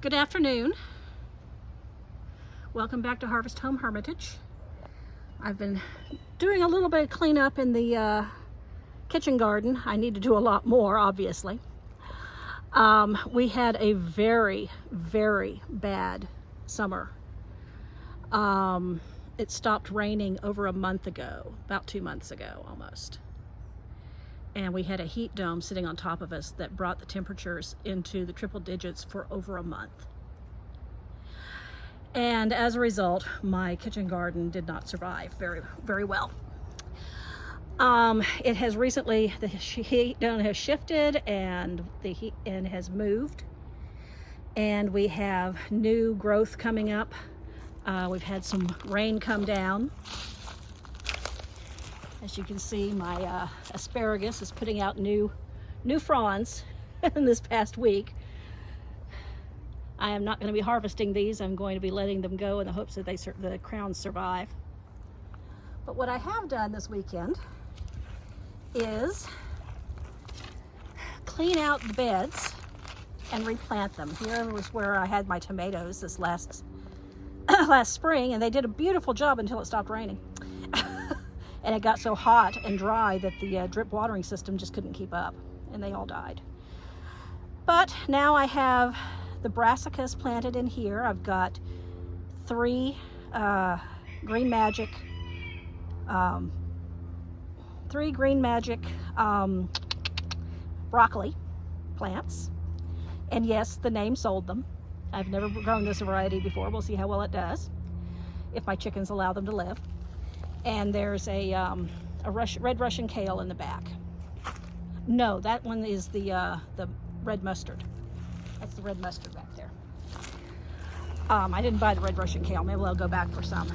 Good afternoon. Welcome back to Harvest Home Hermitage. I've been doing a little bit of cleanup in the kitchen garden. I need to do a lot more, obviously. We had a very, very bad summer. It stopped raining over a month ago, about 2 months ago almost. And we had a heat dome sitting on top of us that brought the temperatures into the triple digits for over a month. And as a result, my kitchen garden did not survive very, very well. It has recently, the heat dome has shifted and the heat has moved. And we have new growth coming up. We've had some rain come down. As you can see, my asparagus is putting out new fronds in this past week. I am not going to be harvesting these. I'm going to be letting them go in the hopes that the crowns survive. But what I have done this weekend is clean out the beds and replant them. Here was where I had my tomatoes this last spring, and they did a beautiful job until it stopped raining. And it got so hot and dry that the drip watering system just couldn't keep up, and they all died. But now I have the brassicas planted in here. I've got three Green Magic broccoli plants. And yes, the name sold them. I've never grown this variety before. We'll see how well it does, if my chickens allow them to live. And there's a red Russian kale in the back. No, that one is the red mustard. That's the red mustard back there. I didn't buy the red Russian kale. Maybe I'll go back for some.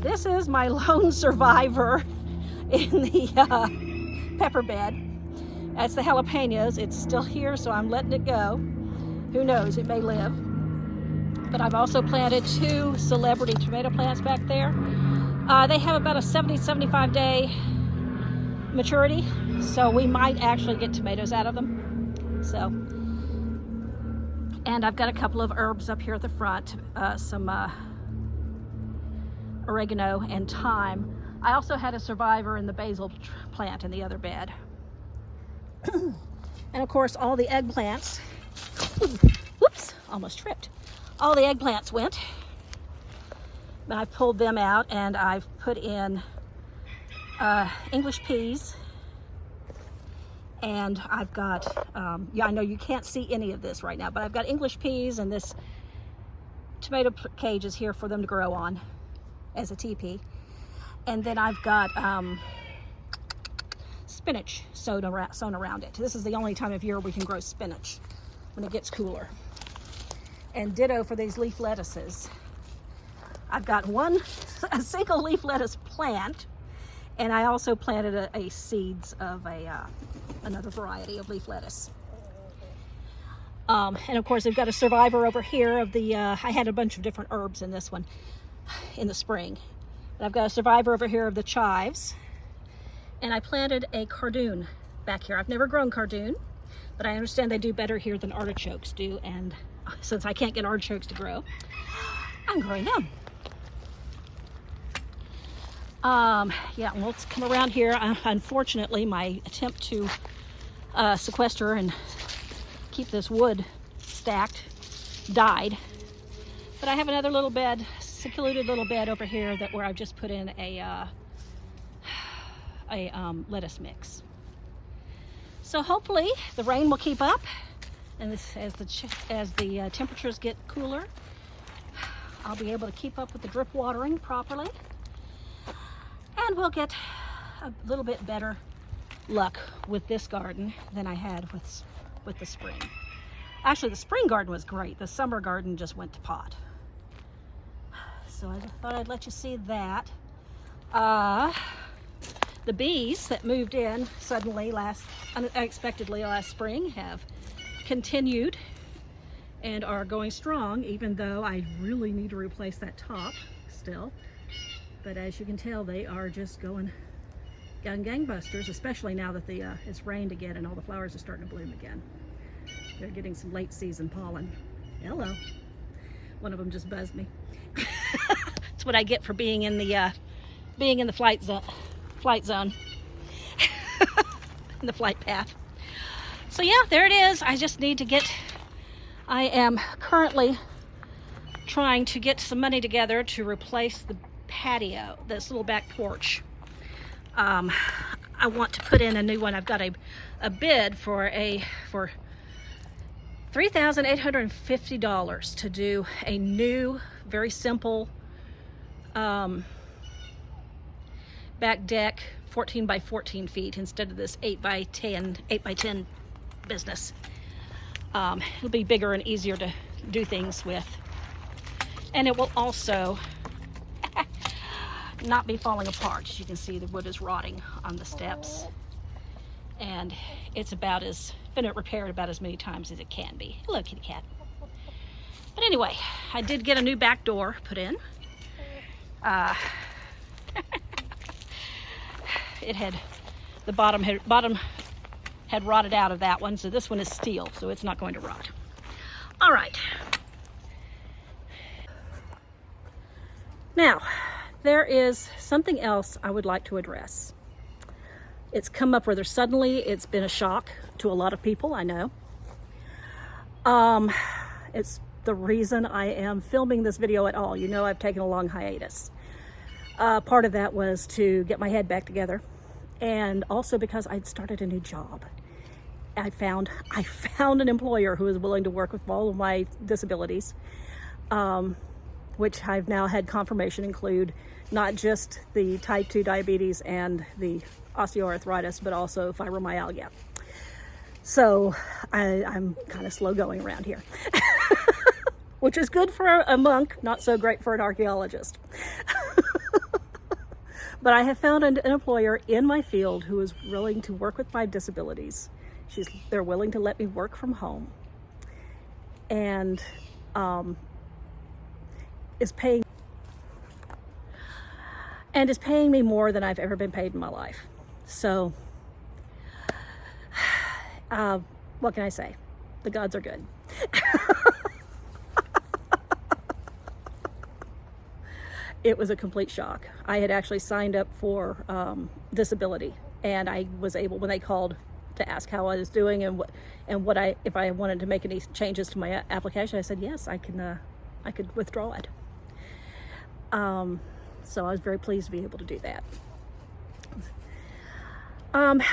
This is my lone survivor in the pepper bed. That's the jalapenos. It's still here, so I'm letting it go. Who knows, it may live. But I've also planted two celebrity tomato plants back there. They have about a 70-75 day maturity, so we might actually get tomatoes out of them. And I've got a couple of herbs up here at the front, some oregano and thyme. I also had a survivor in the basil plant in the other bed. And of course, all the eggplants, whoops, almost tripped. All the eggplants went. I pulled them out and I've put in English peas, and I've got, yeah, I know you can't see any of this right now, but I've got English peas, and this tomato cage is here for them to grow on as a teepee. And then I've got spinach sown around it. This is the only time of year we can grow spinach, when it gets cooler. And ditto for these leaf lettuces. I've got a single leaf lettuce plant, and I also planted a seeds of another variety of leaf lettuce. And of course, I've got a survivor over here of the, I had a bunch of different herbs in this one in the spring. But I've got a survivor over here of the chives, and I planted a cardoon back here. I've never grown cardoon, but I understand they do better here than artichokes do, and since I can't get artichokes to grow, I'm growing them. Yeah, let's come around here. Unfortunately, my attempt to sequester and keep this wood stacked died. But I have another little bed, secluded little bed over here where I've just put in a lettuce mix. So hopefully the rain will keep up, and as the temperatures get cooler, I'll be able to keep up with the drip watering properly. And we'll get a little bit better luck with this garden than I had with the spring. Actually, the spring garden was great. The summer garden just went to pot. So I thought I'd let you see that. The bees that moved in suddenly unexpectedly last spring have continued and are going strong, even though I really need to replace that top still. But as you can tell, they are just going gangbusters, especially now that it's rained again and all the flowers are starting to bloom again. They're getting some late season pollen. Hello. One of them just buzzed me. That's what I get for being in the flight zone, in the flight path. So yeah, there it is. I just need to get. I am currently trying to get some money together to replace the patio, this little back porch. I want to put in a new one. I've got a bid for $3,850 to do a new, very simple back deck, 14 by 14 feet instead of this 8 by 10 business. It'll be bigger and easier to do things with, and it will also not be falling apart. As you can see, the wood is rotting on the steps, and it's been repaired about as many times as it can be. Hello, kitty cat. But anyway, I did get a new back door put in. The bottom had rotted out of that one, so this one is steel, so it's not going to rot. All right. Now, there is something else I would like to address. It's come up rather suddenly. It's been a shock to a lot of people, I know. It's the reason I am filming this video at all. You know, I've taken a long hiatus. Part of that was to get my head back together, and also because I'd started a new job. I found an employer who was willing to work with all of my disabilities, which I've now had confirmation include not just the type 2 diabetes and the osteoarthritis, but also fibromyalgia. So I'm kind of slow going around here, which is good for a monk, not so great for an archaeologist. But I have found an employer in my field who is willing to work with my disabilities. They're willing to let me work from home, and is paying me more than I've ever been paid in my life. So what can I say? The gods are good. It was a complete shock. I had actually signed up for disability, and I was able, when they called to ask how I was doing and if I wanted to make any changes to my application, I said yes, I could withdraw it. So I was very pleased to be able to do that.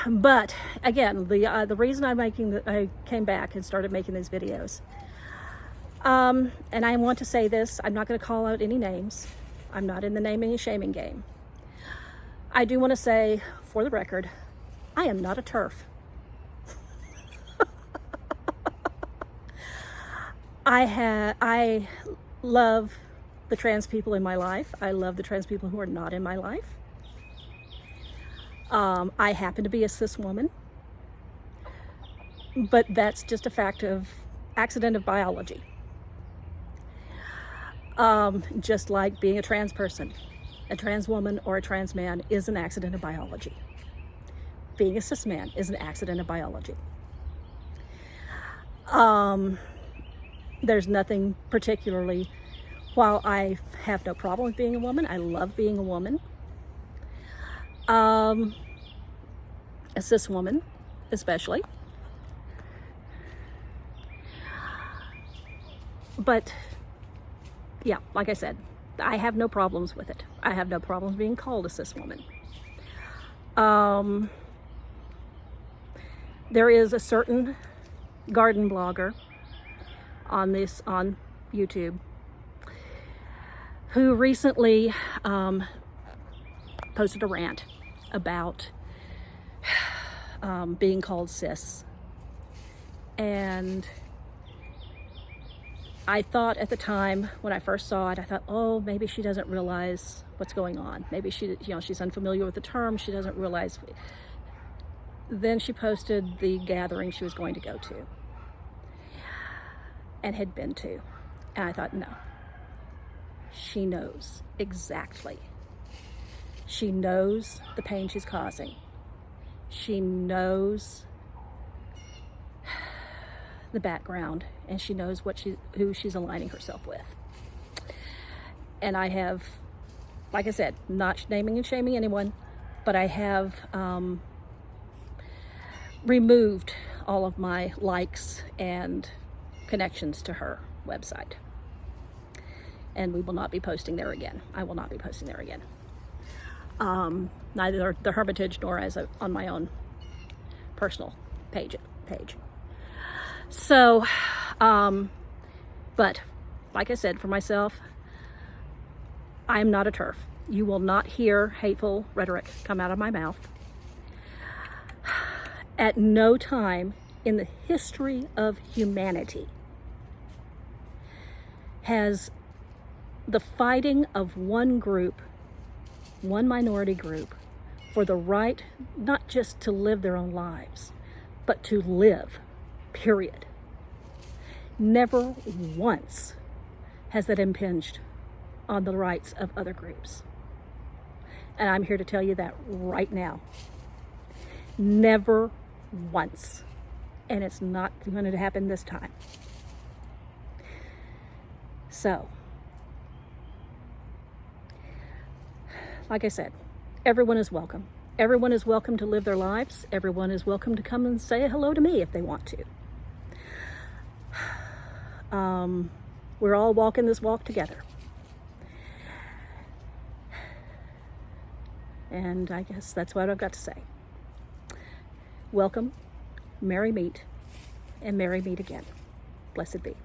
But again, the reason I came back and started making these videos, and I want to say this, I'm not going to call out any names. I'm not in the naming and shaming game. I do want to say, for the record, I am not a TERF. I love the trans people in my life. I love the trans people who are not in my life. I happen to be a cis woman, but that's just a accident of biology. Just like being a trans person, a trans woman or a trans man is an accident of biology. Being a cis man is an accident of biology. There's nothing particularly, while I have no problem with being a woman, I love being a woman. A cis woman, especially. But yeah, like I said, I have no problems with it. I have no problems being called a cis woman. There is a certain garden blogger on YouTube who recently posted a rant about being called cis, and I thought at the time when I first saw it, I thought, oh, maybe she doesn't realize what's going on. Maybe she's unfamiliar with the term. She doesn't realize. Then she posted the gathering she was going to go to and had been to. And I thought, no, she knows exactly. She knows the pain she's causing. She knows the background, and she knows who she's aligning herself with. And I have, like I said, not naming and shaming anyone, but I have removed all of my likes and connections to her website. And we will not be posting there again. I will not be posting there again. Neither the Hermitage nor on my own personal page. So, but like I said, for myself, I'm not a TERF. You will not hear hateful rhetoric come out of my mouth. At no time in the history of humanity has the fighting of one group, one minority group, for the right not just to live their own lives, but to live, period. Never once has that impinged on the rights of other groups. And I'm here to tell you that right now. Never once. And it's not going to happen this time. So, like I said, everyone is welcome. Everyone is welcome to live their lives. Everyone is welcome to come and say hello to me if they want to. We're all walking this walk together. And I guess that's what I've got to say. Welcome, merry meet, and merry meet again. Blessed be.